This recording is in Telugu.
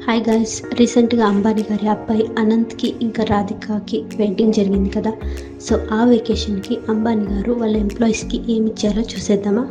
హాయ్ గాయ్స్, రీసెంట్గా అంబానీ గారి అబ్బాయి అనంత్కి ఇంకా రాధికకి వెడ్డింగ్ జరిగింది కదా. సో ఆ వెకేషన్కి అంబానీ గారు వాళ్ళ ఎంప్లాయీస్కి ఏమి ఇచ్చారో చూసేద్దామా.